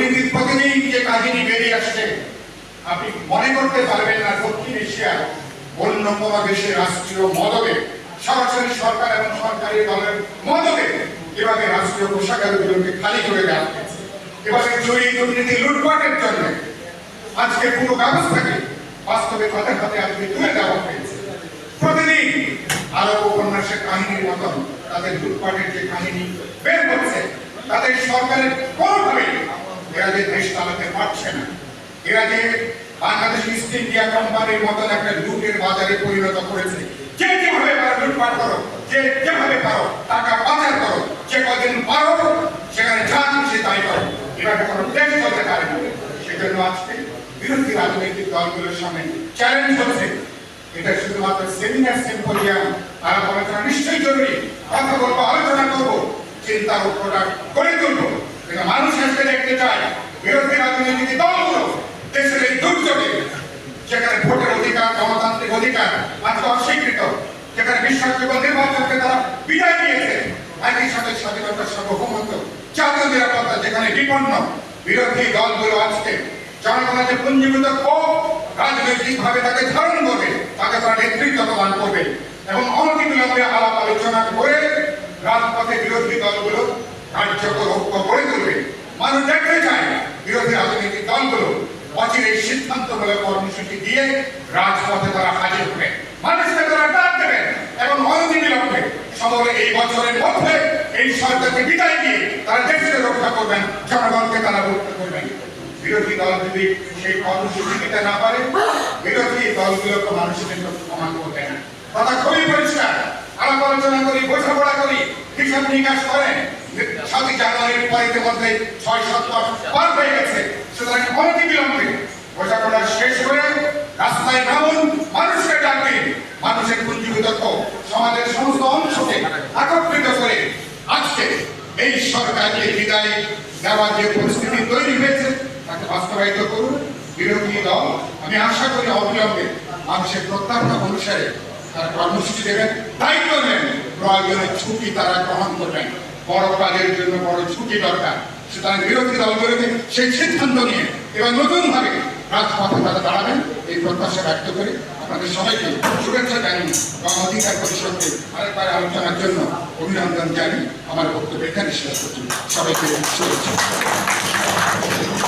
দুর্নীতির প্রতিদিন যে কাহিনী বেরিয়ে আসছে, আপনি মনে করতে পারবেন না দক্ষিণ এশিয়ার অন্য কোনো দেশের রাষ্ট্রীয় মদবে, সরাসরি সরকার এবং সরকারি দলের মদবে এভাবে রাষ্ট্রীয় কোষাগারগুলোকে খালি করে দেওয়া হয়েছে। এভাবে চুরি, দুর্নীতি, লুটপাটের জন্য আজকে পুরো ব্যবস্থাকে বাস্তবে খাতে খাতে আজকে তুলে দেওয়া হয়েছে। প্রতিদিন আরো উপন্যাসের কাহিনীর মতন তাদের লুটপাটের যে কাহিনী বের হচ্ছে, তাদের সরকারের কোনোভাবে এরা যে দেশ চালাতে পারছে না, এরা যে বাংলাদেশ ইস্ট ইন্ডিয়া কোম্পানির মতন একটা লুটের বাজারে পরিণত করেছে। যে যেভাবে পারো লুটপাট করো, যে যেভাবে পারো টাকা পাচার করো, যে কদিন পারো সেখানে যা খুশি তাই করো, এভাবে কোনো দেশ চলতে পারে না। সেজন্য আজকে বিরোধী রাজনৈতিক দলগুলোর সামনে চ্যালেঞ্জ হচ্ছে, এটা শুধুমাত্র সেমিনার সিম্পোজিয়াম আলাপ আলোচনা নিশ্চয়ই জরুরি, কথা বলবো, আলোচনা করবো, চিন্তার উপরটা গড়ে তুলবো, কিন্তু মানুষ আজকে দেখতে চায় বিরোধী রাজনৈতিক দলগুলো দেশের এই দুর্যোগে, যেখানে ভোটের অধিকার, গণতান্ত্রিক অধিকার আজকে অস্বীকৃত, যেখানে বিশ্বাসযোগ্য নির্বাচনকে তারা বিদায় দিয়েছে, একই সাথে স্বাধীনতার সার্বভৌমত্ব, জাতীয় নিরাপত্তা যেখানে বিপন্ন, বিরোধী দলগুলো আজকে জনগণের যে পুঞ্জীভূত ক্ষোভ রাজনৈতিক ভাবে তাকে ধারণ করবে, তাকে তারা নেতৃত্ব প্রদান করবে এবং অনতিবিলম্বে আলাপ আলোচনা করে রাজপথে বিরোধী দলগুলো কার্যকর ঐক্য গড়ে তুলবে। মানুষ দেখতে চায় বিরোধী রাজনৈতিক দলগুলো অচিরেই সিদ্ধান্তমূলক কর্মসূচি দিয়ে রাজপথে তারা হাজির হবে, মানুষকে তারা ডাক দেবেন এবং অনতিবিলম্বে সমগ্র এই বছরের মধ্যে এই সরকারকে বিদায় দিয়ে তারা দেশকে রক্ষা করবেন, জনগণকে তারা রক্ষা করবেন। বিরোধী দল যদি সেই কর্মসূচি নিতে না পারে, বিরোধী দলগুলোকে মানুষের জন্য প্রমাণ করবে না। কথা খুবই পরিষ্কার, আলাপ আলোচনা করি, বোঝাপড়া করি, হিসাব নিকাশ করেন। 7 জানুয়ারির পরে মধ্যে 6-7 মাস পার হয়ে গেছে, সুতরাং অনতিবিলম্বে বোঝাপড়া শেষ করে রাস্তায় নামুন, মানুষকে ডাক দিন, মানুষের পুঞ্জীভূত সমাজের সমস্ত অংশকে একত্রিত করে আজকে এই সরকারকে বিদায় দেওয়ার যে পরিস্থিতি তৈরি হয়েছে তাকে বাস্তবায়িত করুন বিরোধী দল। আমি আশা করি অবিলম্বে মানুষের প্রত্যাশা অনুসারে তারা কর্মসূচি দেবেন, দায়িত্ব নেন, প্রয়োজনে ছুটি তারা গ্রহণ করবেন। বড় কাজের জন্য বড় ছুটি দরকার, সুতরাং বিরোধী দলগুলোকে সেই সিদ্ধান্ত নিয়ে এবার নতুন ভাবে রাজপথে তারা দাঁড়াবেন এই প্রত্যাশা ব্যক্ত করে আপনাদের সবাইকে শুভেচ্ছা জানিয়ে গণ অধিকার পরিষদকে আরেকবার আলোচনার জন্য অভিনন্দন জানিয়ে আমার বক্তব্য এখানে শেষ করছি। সবাইকে শুভেচ্ছা।